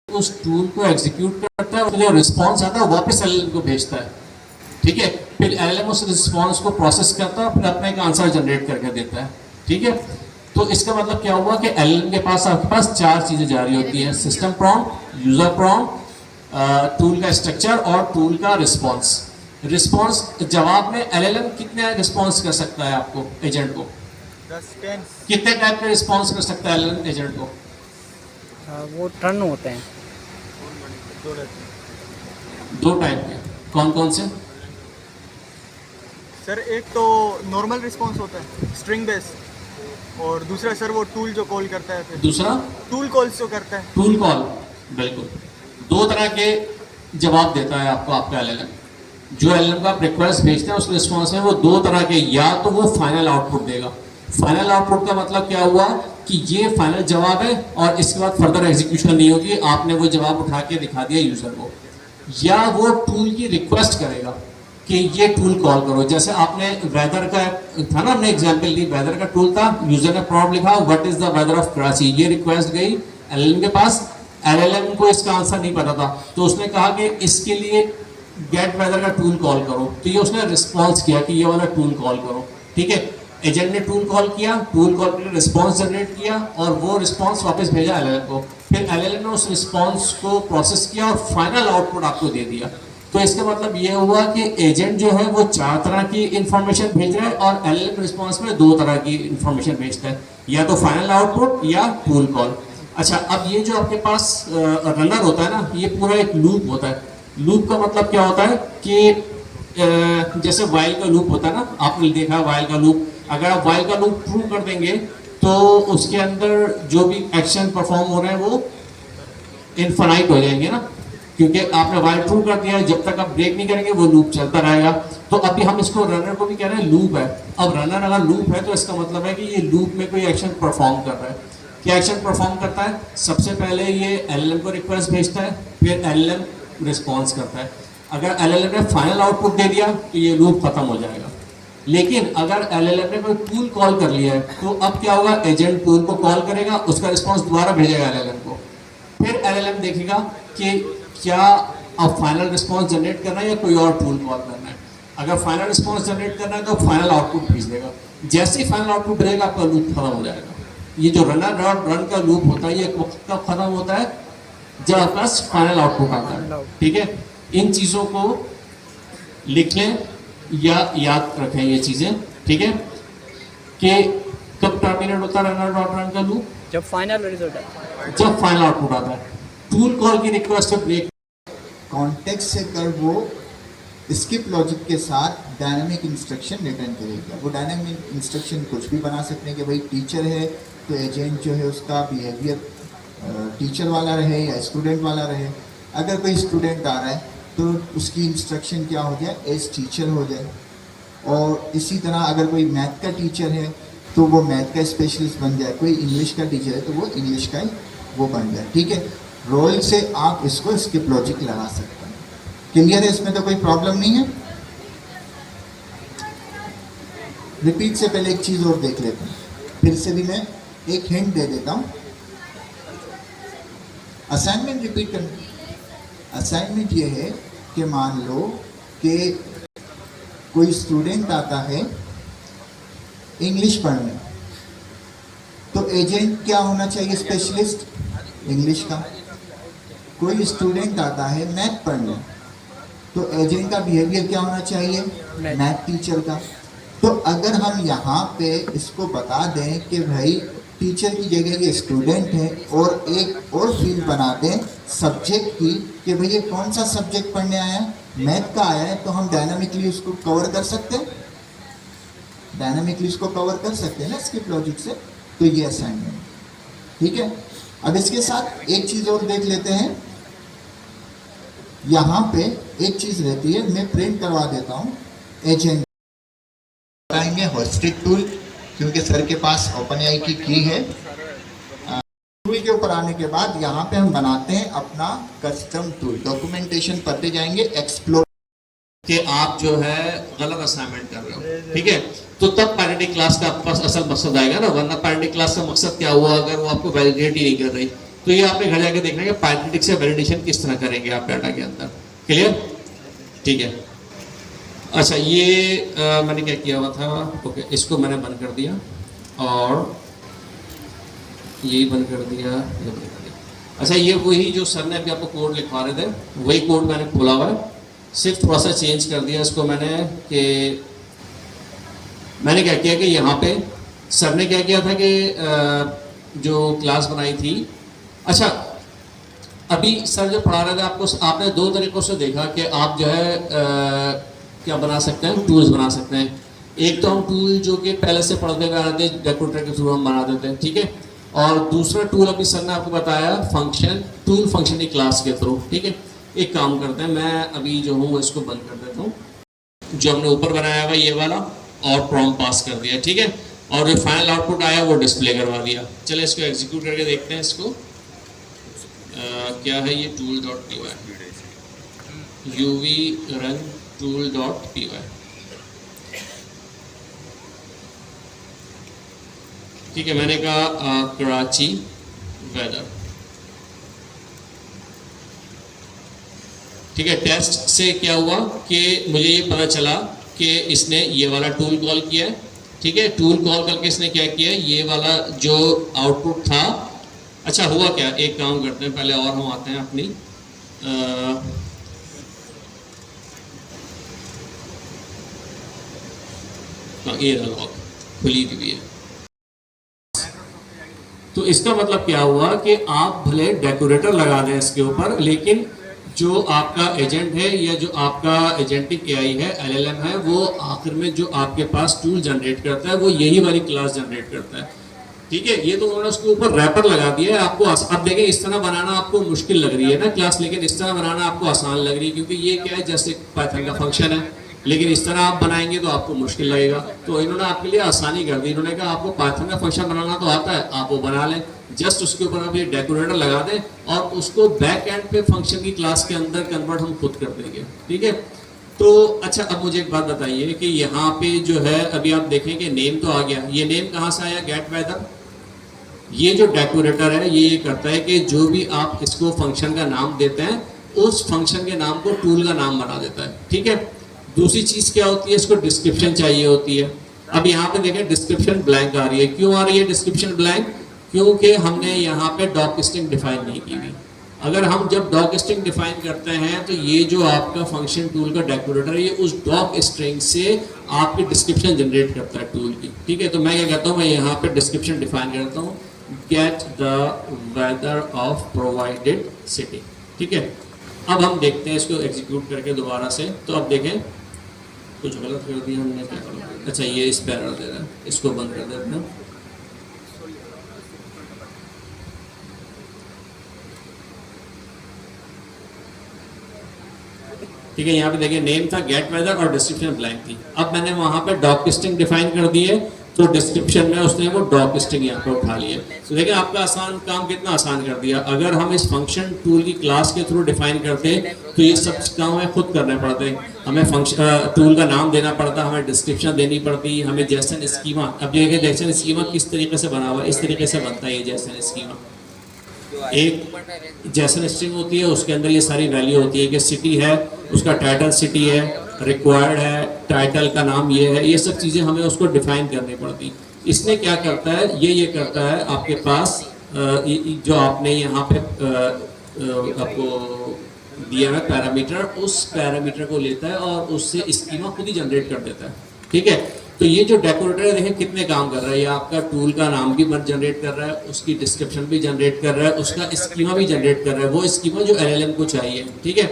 उस टूल को एग्जीक्यूट करता है और जो रिस्पॉन्स आता है वापस एलएलएम को भेजता है। ठीक है, फिर एलएलएम उस रिस्पॉन्स को प्रोसेस करता है, फिर अपने एक आंसर जनरेट करके देता है। ठीक है, तो इसका मतलब क्या हुआ कि एलएलएम के पास आपके पास चार चीजें जारी होती है: system prompt, user prompt, tool का स्ट्रक्चर और टूल का रिस्पॉन्स। रिस्पॉन्स जवाब में एलएलएम कितने रिस्पॉन्स कर सकता है आपको, एजेंट को? 10 कितने टाइप का रिस्पॉन्स कर सकता है एलएलएम एजेंट को? वो टर्न होते हैं दो टाइप के। कौन कौन से? सर, एक तो नॉर्मल रिस्पांस होता है स्ट्रिंग बेस, और दूसरा सर वो टूल जो कॉल करता है, फिर दूसरा टूल कॉल्स जो करता है। Tool call. बिल्कुल, दो तरह के जवाब देता है आपको आपका एलएलएम। जो एलएलएम का आप रिक्वेस्ट भेजते हैं उस रिस्पॉन्स में वो दो तरह के, या तो वो फाइनल आउटपुट देगा। फाइनल आउटपुट का मतलब क्या हुआ कि ये फाइनल जवाब है और इसके बाद फर्दर एग्जीक्यूशन नहीं होगी, आपने वो जवाब उठा के दिखा दिया यूजर को। या वो टूल की रिक्वेस्ट करेगा कि ये टूल कॉल करो। जैसे आपने वेदर का था ना, हमने एग्जांपल दी, वेदर का टूल था, यूजर ने प्रॉम्प्ट लिखा what is the weather of Karachi, ये रिक्वेस्ट गई एलएलएम के पास। एलएलएम को इसका आंसर नहीं पता था, तो उसने कहा कि इसके लिए गेट वेदर का टूल कॉल करो, तो ये उसने रिस्पॉन्स किया कि ये वाला टूल कॉल करो। ठीक है, एजेंट ने टूल कॉल किया, टूल कॉल के लिए रिस्पॉन्स जनरेट किया और वो रिस्पॉन्स वापस भेजा एलएलएम को। फिर एलएलएम ने उस रिस्पॉन्स को प्रोसेस किया और फाइनल आउटपुट आपको दे दिया। तो इसका मतलब ये हुआ कि एजेंट जो है वो चार तरह की इंफॉर्मेशन भेज रहा है और एलएलएम रिस्पॉन्स में दो तरह की इंफॉर्मेशन भेजता है, या तो फाइनल आउटपुट या टूल कॉल। अच्छा, अब ये जो आपके पास रनर होता है ना, ये पूरा एक लूप होता है। लूप का मतलब क्या होता है कि जैसे वाइल का लूप होता है ना, आपने देखा वाइल का लूप। अगर आप वाइल का लूप ट्रू कर देंगे तो उसके अंदर जो भी एक्शन परफॉर्म हो रहे हैं वो इनफाइनाइट हो जाएंगे ना, क्योंकि आपने वाइल ट्रू कर दिया है, जब तक आप ब्रेक नहीं करेंगे वो लूप चलता रहेगा। तो अभी हम इसको रनर को भी कह रहे हैं लूप है। अब रनर अगर लूप है तो इसका मतलब है कि ये लूप में कोई एक्शन परफॉर्म कर रहा है। क्या एक्शन परफॉर्म करता है? सबसे पहले ये एलएलएम को रिक्वेस्ट भेजता है, फिर एलएलएम रिस्पॉन्स करता है। अगर एलएलएम ने फाइनल आउटपुट दे दिया तो ये लूप खत्म हो जाएगा। लेकिन अगर एलएलएम ने कोई टूल कॉल कर लिया है तो अब क्या होगा, एजेंट टूल को कॉल करेगा, उसका रिस्पॉन्स दोबारा भेजेगा एलएलएम को। फिर एलएलएम देखेगा कि क्या अब फाइनल रिस्पॉन्स जनरेट करना है या कोई और टूल कॉल करना है। अगर फाइनल रिस्पॉन्स जनरेट करना है तो फाइनल आउटपुट भेज देगा। जैसे ही फाइनल आउटपुट भेजेगा आपका लूप खत्म हो जाएगा। ये जो रन का लूप होता है ये कब खत्म होता है? जब आपके पास फाइनल आउटपुट आता है। ठीक है, इन चीजों को लिख लें या याद रखें ये चीजें। ठीक है, कि कब टर्मिनेट होता है रनर डॉट रन का लूप? जब फाइनल रिजल्ट है, जब फाइनल आउटपुट आता है। टूल कॉल की रिक्वेस्ट पे ब्रेक कॉन्टेक्स्ट से कर वो स्किप लॉजिक के साथ डायनामिक इंस्ट्रक्शन रिटर्न करेगा। वो डायनामिक इंस्ट्रक्शन कुछ भी बना सकते हैं कि भाई टीचर है तो एजेंट जो है उसका बिहेवियर टीचर वाला रहे या स्टूडेंट वाला रहे। अगर कोई स्टूडेंट आ रहा है तो उसकी इंस्ट्रक्शन क्या हो जाए, एज टीचर हो जाए। और इसी तरह अगर कोई मैथ का टीचर है तो वो मैथ का स्पेशलिस्ट बन जाए, कोई इंग्लिश का टीचर है तो वो इंग्लिश का ही वो बन जाए। ठीक है, रोल से आप इसको स्किप लॉजिक लगा सकते हैं। क्लियर है? इसमें तो कोई प्रॉब्लम नहीं है। रिपीट से पहले एक चीज़ और देख लेते हैं, फिर से भी मैं एक हिंट दे देता हूँ। असाइनमेंट रिपीट करना। असाइनमेंट ये है कि मान लो कि कोई स्टूडेंट आता है इंग्लिश पढ़ने, तो एजेंट क्या होना चाहिए? स्पेशलिस्ट इंग्लिश का। कोई स्टूडेंट आता है मैथ पढ़ने, तो एजेंट का बिहेवियर क्या होना चाहिए? मैथ टीचर का। तो अगर हम यहाँ पे इसको बता दें कि भाई टीचर की जगह ये स्टूडेंट है और एक और फील्ड बना दें सब्जेक्ट की कि भाई ये कौन सा सब्जेक्ट पढ़ने आया है, मैथ का आया है, तो हम डायनामिकली उसको कवर कर सकते हैं। डायनामिकली उसको कवर कर सकते हैं ना स्किप लॉजिक से। तो ये असाइनमेंट। ठीक है, अब इसके साथ एक चीज़ और देख लेते हैं। यहाँ पे एक चीज़ रहती है, मैं प्रिंट करवा देता हूँ। एजेंट बताएंगे होस्टेड टूल, क्योंकि सर के पास ओपनएआई की की है। टूल के ऊपर आने के बाद यहाँ पे हम बनाते हैं अपना कस्टम टूल। डॉक्यूमेंटेशन पढ़ते जाएंगे, एक्सप्लोर कि आप जो है गलत असाइनमेंट कर रहे हो। ठीक है, तो तब पैरेंटिंग क्लास का आपके पास असल मकसद आएगा ना, वरना पैरेंटिंग क्लास का मकसद क्या हुआ अगर वो आपको वैलिडेट ही नहीं कर रही। तो ये आपने घर जाके देखना है कि पाइथमेटिक से वैलिडेशन किस तरह करेंगे आप डाटा के अंदर। क्लियर? ठीक है। अच्छा ये मैंने क्या किया हुआ था, ओके इसको मैंने बंद कर दिया और यही बंद कर दिया, ये बंद कर दिया। अच्छा ये वही जो सर ने अभी आपको कोड लिखवा रहे थे वही कोड मैंने खोला हुआ है, सिर्फ थोड़ा सा चेंज कर दिया इसको मैंने कि मैंने क्या किया कि यहाँ पे सर ने क्या किया था कि जो क्लास बनाई थी, अच्छा अभी सर जो पढ़ा रहे थे आपको, आपने दो तरीकों से देखा कि आप जो है क्या बना सकते हैं, टूल्स बना सकते हैं। एक तो हम टूल जो कि पहले से पढ़ते हुए आ रहे थे डेकोरेटर के थ्रू हम बना देते हैं, ठीक है। और दूसरा टूल अभी सर ने आपको बताया फंक्शन टूल फंक्शन की क्लास के थ्रू, ठीक है। एक काम करते हैं, मैं अभी जो हूँ इसको बंद कर देता हूँ, जो हमने ऊपर बनाया हुआ ये वाला, और प्रॉम्प्ट पास कर दिया, ठीक है। और जो फाइनल आउटपुट आया वो डिस्प्ले करवा दिया। चले इसको एग्जीक्यूट करके देखते हैं इसको। क्या है ये tool.py, uv run tool.py, ठीक है। मैंने कहा कराची वेदर, ठीक है। टेस्ट से क्या हुआ कि मुझे ये पता चला कि इसने ये वाला टूल कॉल किया है, ठीक है। टूल कॉल करके इसने क्या किया, ये वाला जो आउटपुट था। अच्छा हुआ क्या, एक काम करते हैं पहले और हम आते हैं अपनी ये लॉग खुली हुई है। तो इसका मतलब क्या हुआ कि आप भले डेकोरेटर लगा दें इसके ऊपर, लेकिन जो आपका एजेंट है या जो आपका एजेंटिक एआई है, एलएलएम है, वो आखिर में जो आपके पास टूल जनरेट करता है वो यही वाली क्लास जनरेट करता है, ठीक है। ये तो उन्होंने उसके ऊपर रैपर लगा दिया है आपको। अब देखें इस तरह बनाना आपको मुश्किल लग रही है ना क्लास, लेकिन इस तरह बनाना आपको आसान लग रही है, क्योंकि ये क्या है जैसे पाइथन का फंक्शन है, लेकिन इस तरह आप बनाएंगे तो आपको मुश्किल लगेगा। तो इन्होंने आपके लिए आसानी कर दी, इन्होंने कहा आपको पाइथन का फंक्शन बनाना तो आता है, आप वो बना लें, जस्ट उसके ऊपर आप ये डेकोरेटर लगा दें और उसको बैक एंड पे फंक्शन की क्लास के अंदर कन्वर्ट हम खुद कर देंगे, ठीक है। तो अच्छा अब मुझे एक बात बताइए कि यहाँ पे जो है अभी आप देखें कि नेम तो आ गया, ये नेम कहाँ से आया, गेट वेदर। ये जो डेकोरेटर है ये करता है कि जो भी आप इसको फंक्शन का नाम देते हैं उस फंक्शन के नाम को टूल का नाम बना देता है, ठीक है। दूसरी चीज़ क्या होती है, इसको डिस्क्रिप्शन चाहिए होती है। अब यहाँ पे देखें डिस्क्रिप्शन ब्लैंक आ रही है, क्यों आ रही है डिस्क्रिप्शन ब्लैंक, क्योंकि हमने यहाँ पे डॉक स्ट्रिंग डिफाइन नहीं की हुई। अगर हम जब डॉक स्ट्रिंग डिफाइन करते हैं तो ये जो आपका फंक्शन टूल का डेकोरेटर है ये उस डॉक स्ट्रिंग से आपकी डिस्क्रिप्शन जनरेट करता है टूल की, ठीक है। तो मैं क्या कहता हूँ, मैं यहाँ पे डिस्क्रिप्शन डिफाइन करता हूँ, get the weather of provided city, ठीक है। अब हम देखते हैं इसको एग्जीक्यूट करके दोबारा से। तो अब देखें कुछ गलत कर दिया हमने, क्या करा, अच्छा ये इस पर एरर दे रहा है, इसको बंद कर देते हैं। ठीक है, यहाँ पे देखिए नेम था गेट वेदर और डिस्क्रिप्शन ब्लैंक थी। अब मैंने वहाँ पे डॉक स्ट्रिंग डिफाइन कर दी है, तो डिस्क्रिप्शन में उसने वो डॉक स्ट्रिंग यहाँ पे उठा लिया। तो देखिए आपका आसान काम कितना आसान कर दिया। अगर हम इस फंक्शन टूल की क्लास के थ्रू डिफाइन करते तो ये सब काम हमें खुद करने पड़ते, हमें फंक्शन टूल का नाम देना पड़ता, हमें डिस्क्रिप्शन देनी पड़ती, हमें जैसन स्कीमा। अब देखिए जैसन स्कीमा किस तरीके से बना हुआ है, इस तरीके से बनता है ये जैसन स्कीमा। एक जैसन स्ट्रिंग होती है, उसके अंदर ये सारी वैल्यू होती है कि सिटी है, उसका टाइटल सिटी है, रिक्वायर्ड है, टाइटल का नाम ये है, ये सब चीज़ें हमें उसको डिफाइन करनी पड़ती। इसने क्या करता है, ये करता है आपके पास जो आपने यहाँ पे आपको दिया है पैरामीटर, उस पैरामीटर को लेता है और उससे स्कीमा खुद ही जनरेट कर देता है, ठीक है। तो ये जो डेकोरेटर है देखें कितने काम कर रहा है, ये आपका टूल का नाम भी जनरेट कर रहा है, उसकी डिस्क्रिप्शन भी जनरेट कर रहा है, उसका स्कीमा भी जनरेट कर रहा है, वो स्कीमा जो एलएलएम को चाहिए, ठीक है।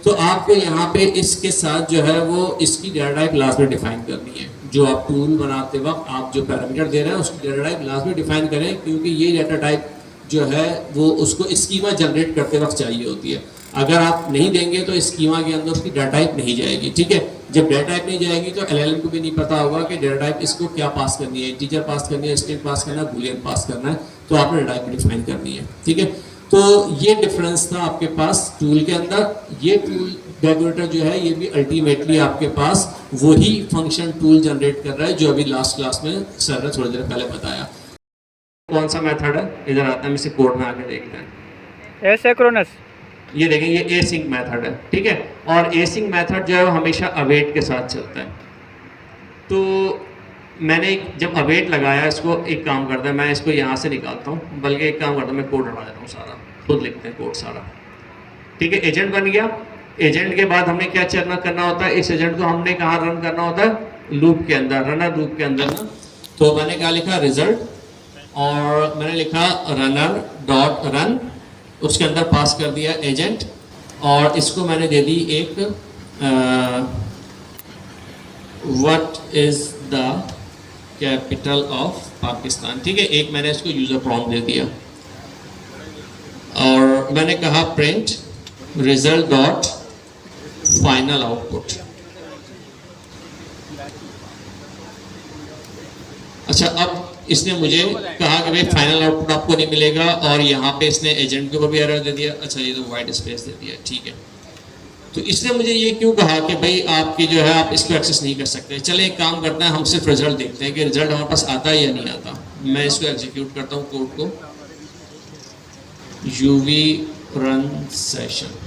तो आपको यहाँ पे इसके साथ जो है वो इसकी डेटा टाइप क्लास में डिफाइन करनी है। जो आप टूल बनाते वक्त आप जो पैरामीटर दे रहे हैं उसकी डेटा टाइप क्लास में डिफाइन करें, क्योंकि ये डेटा टाइप जो है वो उसको स्कीमा जनरेट करते वक्त चाहिए होती है। अगर आप नहीं देंगे तो स्कीमा के अंदर उसकी डेटा टाइप नहीं जाएगी, ठीक है। जब डेटा टाइप नहीं जाएगी तो एलएलएम को भी नहीं पता होगा कि डेटा टाइप इसको क्या पास करनी है, इंटीजर पास करनी है, स्ट्रिंग पास करना है, बूलियन पास करना है, तो आपने डेटा टाइप डिफाइन करनी है, ठीक है। तो ये डिफरेंस था आपके पास टूल के अंदर। ये टूल डेकोरेटर जो है ये भी अल्टीमेटली आपके पास वही फंक्शन टूल जनरेट कर रहा है जो अभी लास्ट क्लास में सर ने थोड़ी देर पहले बताया। कौन सा मेथड है, इधर आता है, हम इसे कोड में आके देखते हैं। एसिंक्रोनस। ये देखें, ये एसिंक मेथड है, ठीक है। और एसिंक मेथड जो है वो हमेशा अवेट के साथ चलता है। तो मैंने जब अवेट लगाया, इसको एक काम करता है, मैं इसको यहाँ से निकालता हूँ, बल्कि एक काम करता हूँ, मैं कोड हटा देता हूँ सारा, खुद लिखते हैं कोड सारा, ठीक है। एजेंट बन गया। एजेंट के बाद हमने क्या करना होता है, इस एजेंट को हमने कहाँ रन करना होता है, लूप के अंदर, रनर लूप के अंदर ना। तो मैंने क्या लिखा, रिजल्ट, और मैंने लिखा रनर डॉट रन, उसके अंदर पास कर दिया एजेंट, और इसको मैंने दे दी एक what is the capital of Pakistan, ठीक है। एक मैंने इसको यूजर प्रॉम्प्ट दे दिया, और मैंने कहा print result dot final output. अच्छा, अब इसने मुझे कहा कि भाई फाइनल आउटपुट आपको नहीं मिलेगा, और यहाँ पे इसने एजेंट के ऊपर भी एरर दे दिया। अच्छा, ये तो वाइट स्पेस दे दिया, ठीक है। तो इसने मुझे ये क्यों कहा कि भाई आपकी जो है आप इसको एक्सेस नहीं कर सकते। चले एक काम करते हैं, हम सिर्फ रिजल्ट देखते हैं कि रिजल्ट हमारे पास आता है या नहीं आता। मैं इसको एग्जीक्यूट करता हूँ कोड को, यूवी रन सेशन,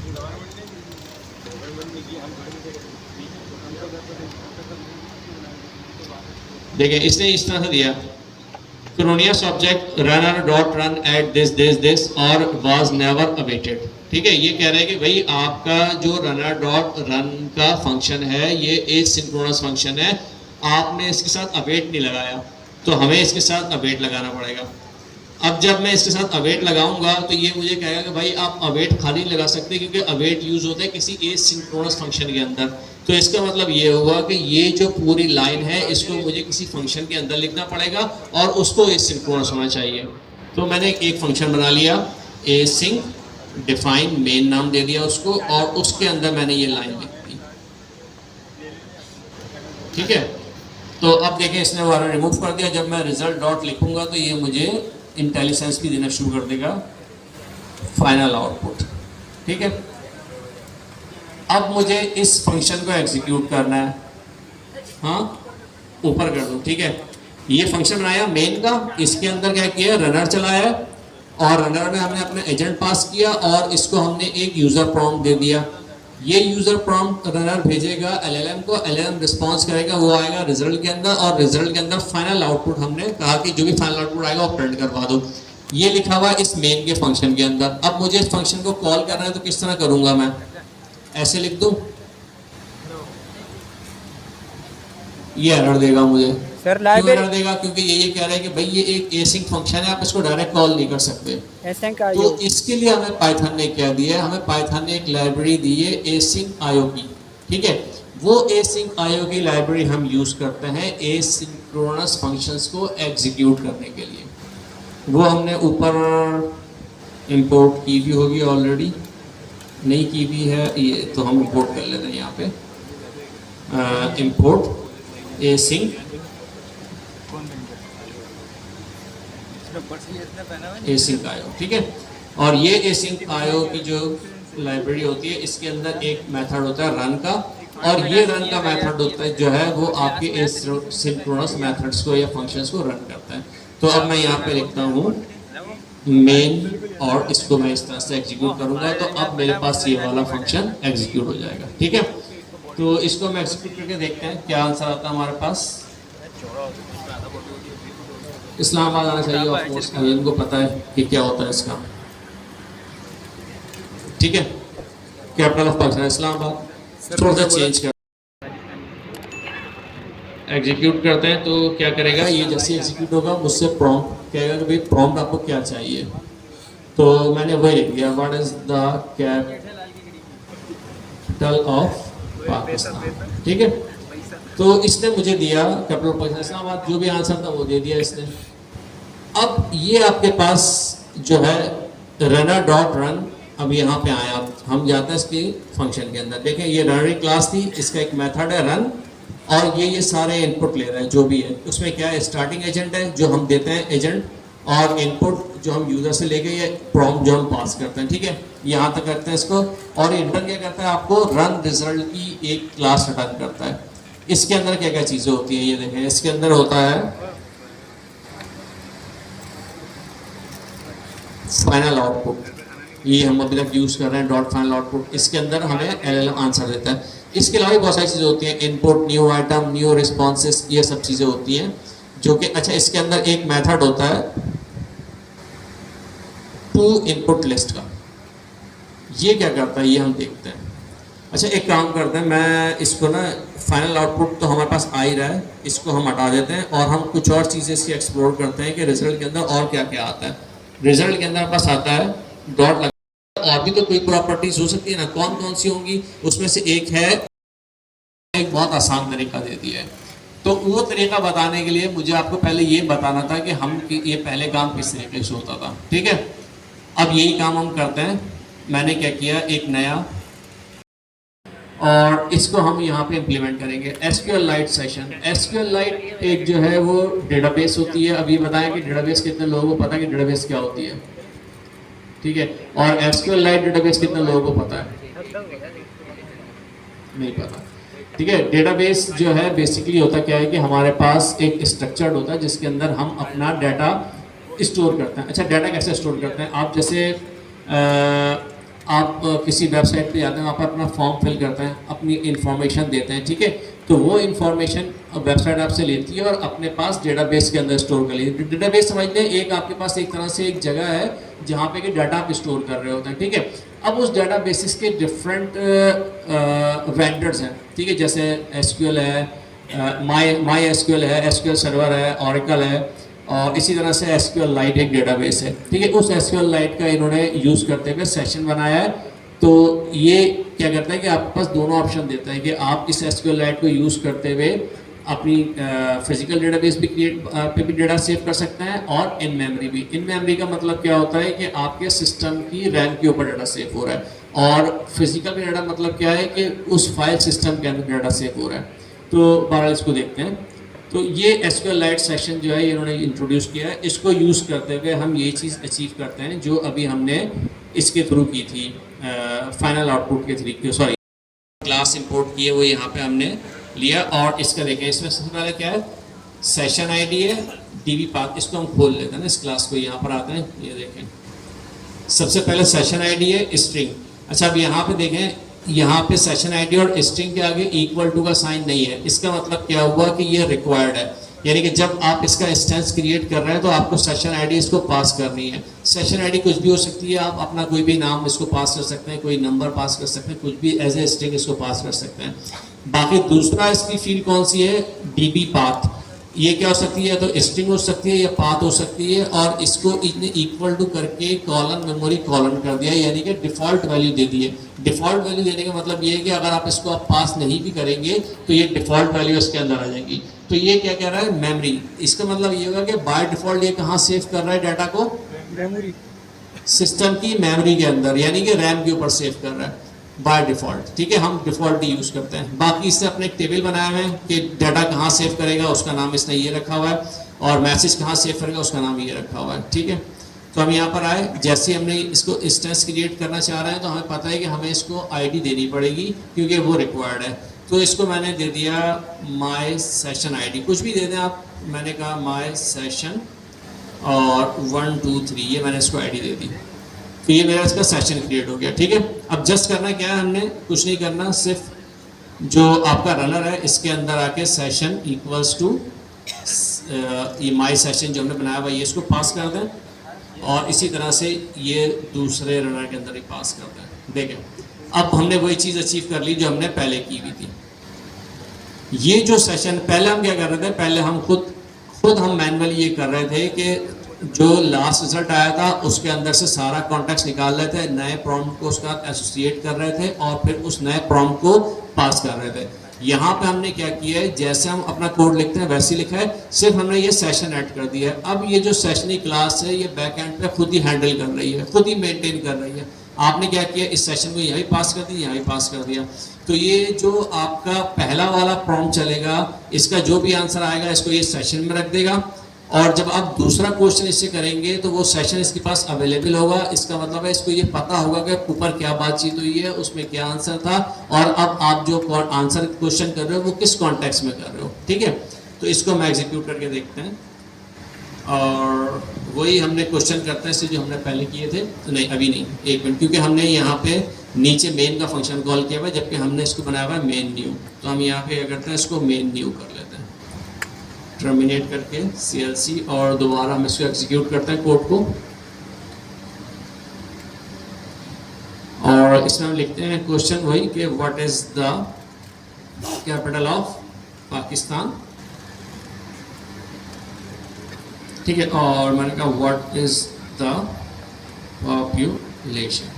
देखिए इसने इस तरह से दिया, क्रोनियस object runner dot run at this और वाज नेवर अवेटेड, ठीक है। ये कह रहे हैं कि भाई आपका जो रनर डॉट रन का फंक्शन है ये एसिंक्रोनस फंक्शन है, आपने इसके साथ अवेट नहीं लगाया, तो हमें इसके साथ अवेट लगाना पड़ेगा। अब जब मैं इसके साथ अवेट लगाऊंगा तो ये मुझे कहेगा कि भाई आप अवेट खाली लगा सकते हैं, क्योंकि अवेट यूज होता है किसी एसिंक्रोनस फंक्शन के अंदर। तो इसका मतलब ये हुआ कि ये जो पूरी लाइन है इसको मुझे किसी फंक्शन के अंदर लिखना पड़ेगा, और उसको एसिंक्रोनस होना चाहिए। तो मैंने एक फंक्शन बना लिया, एसिंक डिफाइन मेन नाम दे दिया उसको, और उसके अंदर मैंने ये लाइन लिख दी, ठीक है। तो अब देखें, इसने वाला रिमूव कर दिया। जब मैं रिजल्ट डॉट लिखूंगा तो ये मुझे इंटेलिजेंस भी देना शुरू कर देगा, फाइनल आउटपुट, ठीक है। अब मुझे इस फंक्शन को एग्जीक्यूट करना है, हाँ ऊपर कर दूं, ठीक है। ये फंक्शन बनाया मेन का, इसके अंदर क्या किया, रनर चलाया, और रनर में हमने अपना एजेंट पास किया, और इसको हमने एक यूजर प्रॉम्प्ट दे दिया। ये यूजर प्रॉम्प्ट रनर भेजेगा एलएलएम को, एलएलएम रिस्पॉन्स करेगा, वो आएगा रिजल्ट के अंदर, और रिजल्ट के अंदर फाइनल आउटपुट हमने कहा कि जो भी फाइनल आउटपुट आएगा वो प्रिंट करवा दो। ये लिखा हुआ इस मेन के फंक्शन के अंदर। अब मुझे इस फंक्शन को कॉल करना है, तो किस तरह करूंगा मैं, ऐसे लिख दूं, ये एरर देगा मुझे। सर क्यों लाइब्रेरी एरर देगा, क्योंकि ये कह रहा है कि भाई ये एक एसिंक फंक्शन है, आप इसको डायरेक्ट कॉल नहीं कर सकते। एसिंक तो आईओ, इसके लिए हमें पाइथन ने क्या दिया है, हमें पाइथन ने एक लाइब्रेरी दी है एसिंक आईओ की, ठीक है। वो एसिंक आईओ की लाइब्रेरी हम यूज करते हैं एसिंक्रोनस फंक्शंस को एग्जीक्यूट करने के लिए। वो हमने ऊपर इंपोर्ट की भी होगी, ऑलरेडी नहीं की भी है ये, तो हम इंपोर्ट कर लेते हैं यहाँ पे, इंपोर्ट एसिंक एसिंक आईओ, ठीक है। और ये एसिंक आईओ की जो लाइब्रेरी होती है, इसके अंदर एक मेथड होता है रन का, और ये रन का मेथड होता है जो है वो आपके एसिंक्रोनस मेथड्स को या फंक्शंस को रन करता है। तो अब मैं यहाँ पे लिखता हूँ मेन, और इसको मैं इस तरह से एग्जीक्यूट करूँगा, तो अब मेरे पास ये वाला फंक्शन एग्जीक्यूट हो जाएगा, ठीक है। तो इसको हम एग्जीक्यूट करके देखते हैं क्या आंसर आता है हमारे पास। इस्लामाबाद आना चाहिए, ऑफ कोर्स इनको पता है कि क्या होता है इसका, ठीक है। कैपिटल ऑफ पाकिस्तान इस्लामाबाद, थोड़ा सा चेंज कर, एग्जीक्यूट करते हैं। तो क्या करेगा, ये जैसे एग्जीक्यूट होगा मुझसे प्रॉम्प्ट कहेगा कि भाई प्रॉम्प्ट आपको क्या चाहिए, तो मैंने वही लिख दिया, what is the capital of Pakistan, ठीक है। तो इसने मुझे दिया कैपिटल ऑफ पाकिस्तान इस्लामाबाद, जो भी आंसर था वो दे दिया इसने। अब ये आपके पास जो है रनर डॉट रन, अब यहाँ पे आया, हम जाते हैं इसके फंक्शन के अंदर, देखें ये रनर क्लास थी, इसका एक मेथड है रन, और ये सारे इनपुट ले रहा है जो भी है। उसमें क्या है, स्टार्टिंग एजेंट है जो हम देते हैं एजेंट, और इनपुट जो हम यूजर से लेके ये प्रॉम्प्ट जो हम पास करते हैं, ठीक है। यहाँ तक करते हैं इसको, और रिटर्न क्या करता है, आपको रन रिजल्ट की एक क्लास रिटर्न करता है। इसके अंदर क्या क्या चीजें होती हैं ये देखें, इसके अंदर होता है फाइनल आउटपुट, ये हम अभी तक यूज़ कर रहे हैं डॉट फाइनल आउटपुट, इसके अंदर हमें LLM आंसर देता है। इसके अलावा भी बहुत सारी चीज़ें होती हैं, input, new item, new responses, ये सब चीज़ें होती हैं जो कि अच्छा इसके अंदर एक मेथड होता है टू इनपुट लिस्ट का। ये क्या करता है ये हम देखते हैं। अच्छा एक काम करते हैं, मैं इसको ना फाइनल आउटपुट तो हमारे पास आ ही रहा है, इसको हम हटा देते हैं और हम कुछ और चीज़ें इसकी एक्सप्लोर करते हैं कि रिजल्ट के अंदर और क्या क्या आता है। रिजल्ट के अंदर हमारे पास आता है डॉट लगा, और भी तो कोई प्रॉपर्टीज हो सकती है ना, कौन कौन सी होंगी, उसमें से एक है, एक बहुत आसान तरीका दे दिया है। तो वो तरीका बताने के लिए मुझे आपको पहले ये बताना था कि हम ये पहले काम किस तरीके से होता था, ठीक है। अब यही काम हम करते हैं। मैंने क्या किया, एक नया, और इसको हम यहाँ पे इम्प्लीमेंट करेंगे SQLite सेशन। SQLite एक जो है वो डेटाबेस होती है। अब ये बताएं कि डेटाबेस कितने लोगों को पता है कि डेटाबेस क्या होती है, ठीक है। और SQLite डेटाबेस कितने लोगों को पता है, नहीं पता, ठीक है। डेटाबेस जो है बेसिकली होता क्या है कि हमारे पास एक स्ट्रक्चर्ड होता है जिसके अंदर हम अपना डाटा स्टोर करते हैं। अच्छा डाटा कैसे स्टोर करते हैं, आप जैसे आप किसी वेबसाइट पे जाते हैं, वहाँ पर अपना फॉर्म फिल करते हैं, अपनी इंफॉर्मेशन देते हैं, ठीक है। तो वो इंफॉर्मेशन वेबसाइट आपसे लेती है और अपने पास डेटाबेस के अंदर स्टोर कर लेती है। डेटाबेस समझ लें एक आपके पास एक तरह से एक जगह है जहाँ पे कि डाटा आप स्टोर कर रहे होते हैं, ठीक है। अब उस डाटा बेसिस के डिफरेंट वेंडर्स हैं, ठीक है। जैसे SQL है, माई SQL है, SQL सर्वर है, Oracle है, और इसी तरह से SQLite एक डेटाबेस है, ठीक है। उस SQLite का इन्होंने यूज़ करते हुए सेशन बनाया है। तो ये क्या करता है कि आपके पास दोनों ऑप्शन देता है कि आप इस SQLite को यूज़ करते हुए अपनी फिजिकल डेटाबेस भी पे भी डेटा सेव कर सकते हैं और इन मेमोरी भी। इन मेमोरी का मतलब क्या होता है कि आपके सिस्टम की रैम के ऊपर डाटा सेव हो रहा है, और फिजिकल डेटा मतलब क्या है कि उस फाइल सिस्टम के अंदर डाटा सेव हो रहा है। तो बहरहाल इसको देखते हैं। तो ये SQLite सेशन जो है इन्होंने इंट्रोड्यूस किया है, इसको यूज़ करते हुए हम ये चीज़ अचीव करते हैं जो अभी हमने इसके थ्रू की थी, फाइनल आउटपुट के थ्रू, सॉरी क्लास इंपोर्ट की है वो यहाँ पे हमने लिया। और इसका देखें, इसमें सबसे पहले क्या है, सेशन आईडी है, DB पाथ, इसको हम खोल लेते हैं ना, इस क्लास को यहाँ पर आते हैं, ये देखें सबसे पहले सेशन आईडी है स्ट्रिंग। अच्छा अब यहाँ पे देखें, यहाँ पे सेशन आईडी और स्ट्रिंग के आगे इक्वल टू का साइन नहीं है। इसका मतलब क्या हुआ कि ये रिक्वायर्ड है, यानी कि जब आप इसका इंस्टेंस क्रिएट कर रहे हैं तो आपको सेशन आईडी इसको पास करनी है। सेशन आईडी कुछ भी हो सकती है, आप अपना कोई भी नाम इसको पास कर सकते हैं, कोई नंबर पास कर सकते हैं, कुछ भी एज ए स्ट्रिंग इसको पास कर सकते हैं। बाकी दूसरा इसकी फील्ड कौन सी है, DB पाथ। ये क्या हो सकती है, तो स्ट्रिंग हो सकती है या पाथ हो सकती है, और इसको इसने इक्वल टू करके कॉलन मेमोरी कॉलन कर दिया, यानी कि डिफ़ॉल्ट वैल्यू दे दी है। डिफ़ॉल्ट वैल्यू देने का मतलब ये है कि अगर आप इसको आप पास नहीं भी करेंगे तो ये डिफ़ॉल्ट वैल्यू इसके अंदर आ जाएगी। तो ये क्या कह रहा है, मेमोरी। इसका मतलब ये होगा कि बाय डिफ़ॉल्ट ये कहाँ सेव कर रहा है डाटा को, मेमोरी, सिस्टम की मेमोरी के अंदर, यानी कि रैम के ऊपर सेव कर रहा है बाय डिफ़ॉल्ट, ठीक है। हम डिफ़ॉल्ट ही यूज़ करते हैं। बाकी इससे अपने एक टेबल बनाया हुआ है कि डाटा कहाँ सेव करेगा उसका नाम इसने ये रखा हुआ है, और मैसेज कहाँ सेव करेगा उसका नाम ये रखा हुआ है, ठीक है। तो हम यहाँ पर आए, जैसे हमने इसको इंस्टेंस क्रिएट करना चाह रहे हैं तो हमें पता है कि हमें इसको ID देनी पड़ेगी क्योंकि वो रिक्वायर्ड है। तो इसको मैंने दे दिया माई सेशन ID, कुछ भी दे दें आप। मैंने कहा माई सेशन और 1 2 3, ये मैंने इसको ID दे दी। तो ये मेरा इसका सेशन क्रिएट हो गया, ठीक है। अब जस्ट करना क्या है, हमने कुछ नहीं करना, सिर्फ जो आपका रनर है इसके अंदर आके सेशन इक्वल्स टू ये माई सेशन जो हमने बनाया हुआ ये इसको पास कर दें, और इसी तरह से ये दूसरे रनर के अंदर ही पास कर दें। देखें अब हमने वही चीज़ अचीव कर ली जो हमने पहले की हुई थी। ये जो सेशन पहले हम क्या कर रहे थे, पहले हम खुद हम मैनुअली ये कर रहे थे कि जो लास्ट रिजल्ट आया था उसके अंदर से सारा कॉन्टेक्स्ट निकाल रहे थे, नए प्रॉम्प्ट को उसका एसोसिएट कर रहे थे और फिर उस नए प्रॉम्प्ट को पास कर रहे थे। यहाँ पे हमने क्या किया है, जैसे हम अपना कोड लिखते हैं वैसे ही लिखा है, सिर्फ हमने ये सेशन ऐड कर दिया है। अब ये जो सेशनी क्लास है ये बैक एंड पे खुद ही हैंडल कर रही है, खुद ही मेंटेन कर रही है। आपने क्या किया, इस सेशन को यहाँ भी पास कर दिया, यहाँ भी पास कर दिया। तो ये जो आपका पहला वाला प्रॉम्प्ट चलेगा, इसका जो भी आंसर आएगा इसको ये सेशन में रख देगा, और जब आप दूसरा क्वेश्चन इससे करेंगे तो वो सेशन इसके पास अवेलेबल होगा। इसका मतलब है इसको ये पता होगा कि ऊपर क्या बातचीत हुई है, उसमें क्या आंसर था, और अब आप जो आंसर क्वेश्चन कर रहे हो वो किस कॉन्टेक्स्ट में कर रहे हो, ठीक है। तो इसको हम एग्जीक्यूट करके देखते हैं, और वही हमने क्वेश्चन करते हैं जो हमने पहले किए थे। नहीं अभी नहीं, एक मिनट, क्योंकि हमने यहाँ पे नीचे मेन का फंक्शन कॉल किया हुआ है, जबकि हमने इसको बनाया हुआ है मेन न्यू। तो हम यहाँ पे क्या करते हैं, इसको मेन न्यू कर लेते हैं, टर्मिनेट करके CLC, और दोबारा हम इसको एग्जीक्यूट करते हैं कोड को। और इसमें हम लिखते हैं क्वेश्चन वही कि what is the capital of Pakistan, ठीक है। और मैंने कहा व्हाट इज द पॉपुलेशन,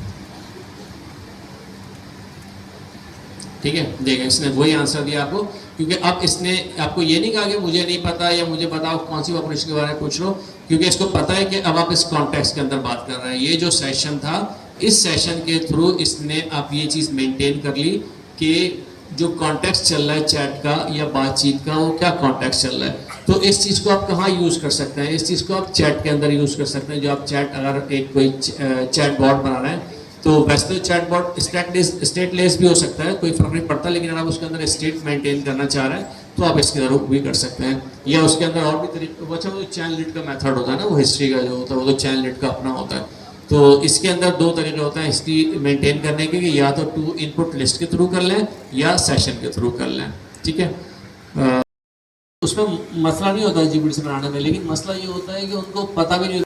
ठीक है। देखें इसने वही आंसर दिया आपको, क्योंकि अब इसने आपको ये नहीं कहा कि मुझे नहीं पता या मुझे बताओ कौन सी पॉपुलेशन के बारे में पूछ लो, क्योंकि इसको पता है कि अब आप इस कॉन्टेक्स्ट के अंदर बात कर रहे हैं। ये जो सेशन था, इस सेशन के थ्रू इसने आप ये चीज़ मेंटेन कर ली कि जो कॉन्टेक्स्ट चल रहा है चैट का या बातचीत का, वो क्या कॉन्टेक्स्ट चल रहा है। तो इस चीज़ को आप कहाँ यूज़ कर सकते हैं, इस चीज़ को आप चैट के अंदर यूज़ कर सकते हैं। जो आप चैट, अगर एक कोई चैट बॉट बना रहे हैं, तो वैसे तो चैट बॉट स्टेटलेस भी हो सकता है, कोई फर्क नहीं पड़ता, लेकिन अगर आप उसके अंदर स्टेट मेंटेन करना चाह रहे हैं तो आप इसके अंदर भी कर सकते हैं। या उसके अंदर और भी तरीके, अच्छा वो चैन लिट का मेथड होता है ना, वो हिस्ट्री का जो होता है वो तो चैन लिट का अपना होता है। तो इसके अंदर दो तरीके होते हैं हिस्ट्री मेंटेन करने के, कि या तो टू इनपुट लिस्ट के थ्रू कर लें या सेशन के थ्रू कर लें, ठीक है। उसमें मसला नहीं होता GPT से बनाने में, लेकिन मसला ये होता है कि उनको पता भी नहीं